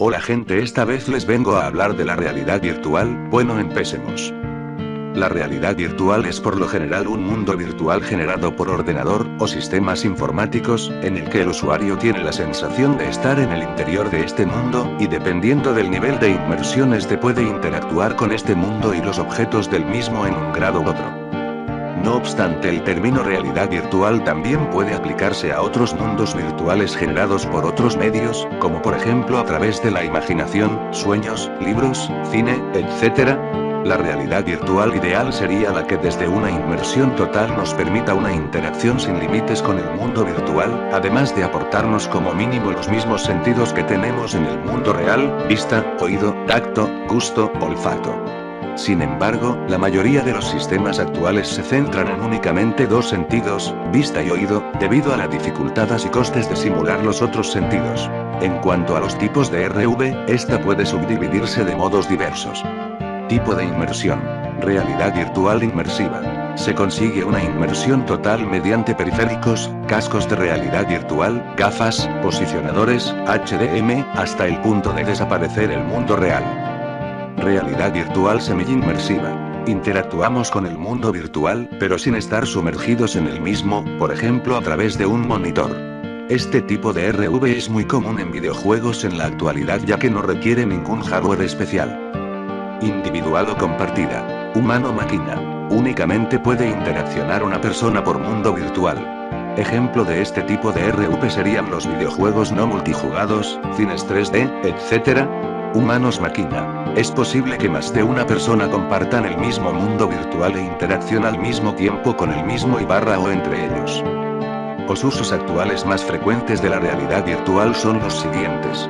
Hola gente, esta vez les vengo a hablar de la realidad virtual. Bueno, empecemos. La realidad virtual es por lo general un mundo virtual generado por ordenador, o sistemas informáticos, en el que el usuario tiene la sensación de estar en el interior de este mundo, y dependiendo del nivel de inmersión puede interactuar con este mundo y los objetos del mismo en un grado u otro. No obstante, el término realidad virtual también puede aplicarse a otros mundos virtuales generados por otros medios, como por ejemplo a través de la imaginación, sueños, libros, cine, etc. La realidad virtual ideal sería la que desde una inmersión total nos permita una interacción sin límites con el mundo virtual, además de aportarnos como mínimo los mismos sentidos que tenemos en el mundo real: vista, oído, tacto, gusto, olfato. Sin embargo, la mayoría de los sistemas actuales se centran en únicamente dos sentidos, vista y oído, debido a la dificultad y costes de simular los otros sentidos. En cuanto a los tipos de RV, esta puede subdividirse de modos diversos. Tipo de inmersión. Realidad virtual inmersiva. Se consigue una inmersión total mediante periféricos, cascos de realidad virtual, gafas, posicionadores, HDM, hasta el punto de desaparecer el mundo real. Realidad virtual semi-inmersiva. Interactuamos con el mundo virtual, pero sin estar sumergidos en el mismo, por ejemplo a través de un monitor. Este tipo de RV es muy común en videojuegos en la actualidad, ya que no requiere ningún hardware especial. Individual o compartida. Humano-máquina. Únicamente puede interaccionar una persona por mundo virtual. Ejemplo de este tipo de RV serían los videojuegos no multijugados, cines 3D, etc. Humanos-máquina. Es posible que más de una persona compartan el mismo mundo virtual e interacción al mismo tiempo con el mismo o entre ellos. Los usos actuales más frecuentes de la realidad virtual son los siguientes: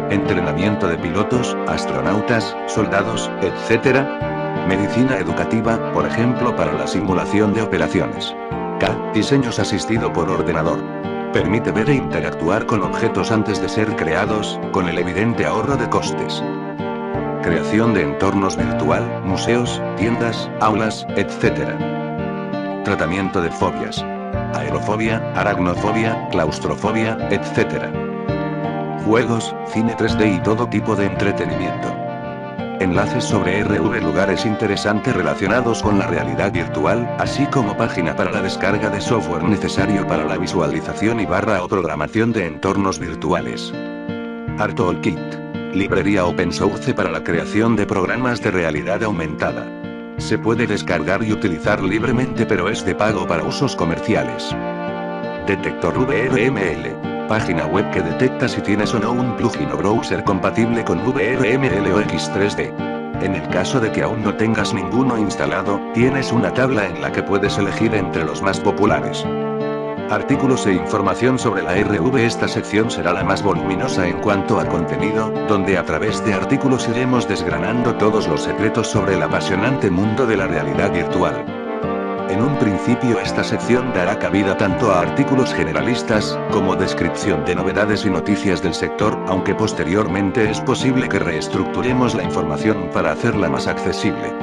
entrenamiento de pilotos, astronautas, soldados, etc. Medicina educativa, por ejemplo para la simulación de operaciones. Diseños asistido por ordenador. Permite ver e interactuar con objetos antes de ser creados, con el evidente ahorro de costes. Creación de entornos virtual, museos, tiendas, aulas, etc. Tratamiento de fobias. Aerofobia, aracnofobia, claustrofobia, etc. Juegos, cine 3D y todo tipo de entretenimiento. Enlaces sobre RV, lugares interesantes relacionados con la realidad virtual, así como página para la descarga de software necesario para la visualización o programación de entornos virtuales. ArtToolKit. Librería open source para la creación de programas de realidad aumentada. Se puede descargar y utilizar libremente, pero es de pago para usos comerciales. Detector VRML. Página web que detecta si tienes o no un plugin o browser compatible con VRML o X3D. En el caso de que aún no tengas ninguno instalado, tienes una tabla en la que puedes elegir entre los más populares. Artículos e información sobre la RV. Esta sección será la más voluminosa en cuanto a contenido, donde a través de artículos iremos desgranando todos los secretos sobre el apasionante mundo de la realidad virtual. En un principio esta sección dará cabida tanto a artículos generalistas, como descripción de novedades y noticias del sector, aunque posteriormente es posible que reestructuremos la información para hacerla más accesible.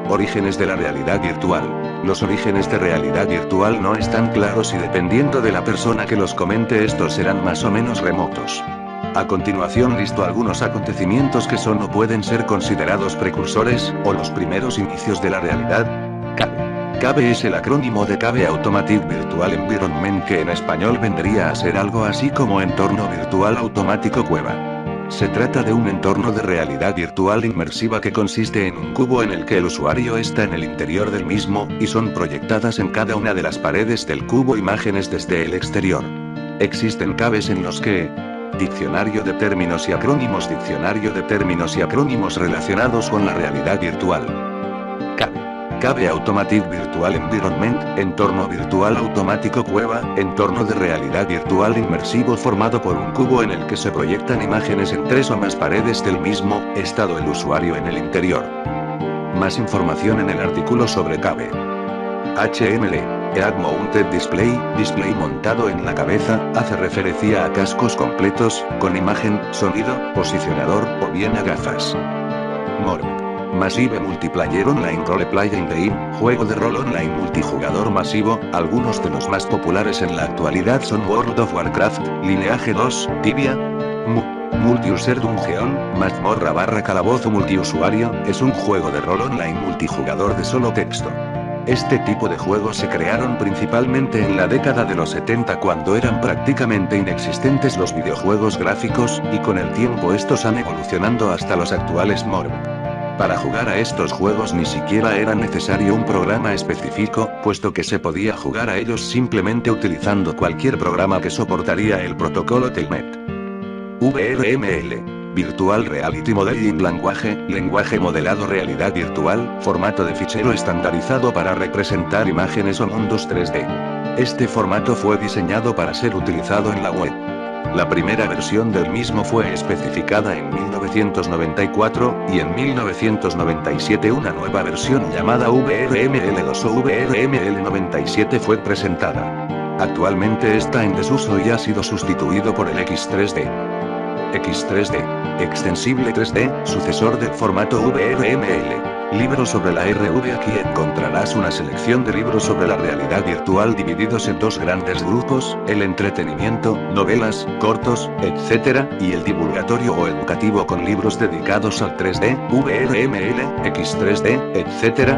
Orígenes de la realidad virtual. Los orígenes de realidad virtual no están claros y dependiendo de la persona que los comente estos serán más o menos remotos. A continuación listo algunos acontecimientos que son o pueden ser considerados precursores, o los primeros inicios de la realidad. CAVE es el acrónimo de Cave Automatic Virtual Environment, que en español vendría a ser algo así como entorno virtual automático cueva. Se trata de un entorno de realidad virtual inmersiva que consiste en un cubo en el que el usuario está en el interior del mismo, y son proyectadas en cada una de las paredes del cubo imágenes desde el exterior. Existen caves en los que... Diccionario de términos y acrónimos. Diccionario de términos y acrónimos relacionados con la realidad virtual. Cave Automatic Virtual Environment, entorno virtual automático cueva, entorno de realidad virtual inmersivo formado por un cubo en el que se proyectan imágenes en 3 o más paredes del mismo, estado el usuario en el interior. Más información en el artículo sobre Cave. HML. Head Mounted Display, display montado en la cabeza, hace referencia a cascos completos, con imagen, sonido, posicionador, o bien a gafas. MORP. Massive Multiplayer Online Role-Playing Game, juego de rol online multijugador masivo. Algunos de los más populares en la actualidad son World of Warcraft, Lineage 2, Tibia, Mu. Multiuser Dungeon, mazmorra / calabozo multiusuario, es un juego de rol online multijugador de solo texto. Este tipo de juegos se crearon principalmente en la década de los 70 cuando eran prácticamente inexistentes los videojuegos gráficos, y con el tiempo estos han evolucionado hasta los actuales MORB. Para jugar a estos juegos ni siquiera era necesario un programa específico, puesto que se podía jugar a ellos simplemente utilizando cualquier programa que soportaría el protocolo Telnet. VRML. Virtual Reality Modeling Language, lenguaje modelado realidad virtual, formato de fichero estandarizado para representar imágenes o mundos 3D. Este formato fue diseñado para ser utilizado en la web. La primera versión del mismo fue especificada en 1994, y en 1997 una nueva versión llamada VRML2 o VRML97 fue presentada. Actualmente está en desuso y ha sido sustituido por el X3D. X3D, extensible 3D, sucesor del formato VRML. Libros sobre la RV. Aquí encontrarás una selección de libros sobre la realidad virtual divididos en dos grandes grupos, el entretenimiento, novelas, cortos, etc., y el divulgatorio o educativo con libros dedicados al 3D, VRML, X3D, etc.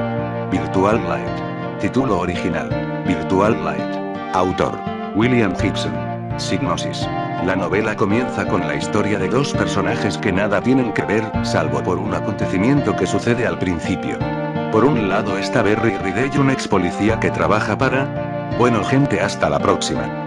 Virtual Light. Título original: Virtual Light. Autor: William Gibson. Signosis. La novela comienza con la historia de dos personajes que nada tienen que ver, salvo por un acontecimiento que sucede al principio. Por un lado está Berry Ridley, un ex policía que trabaja para... Bueno gente, hasta la próxima.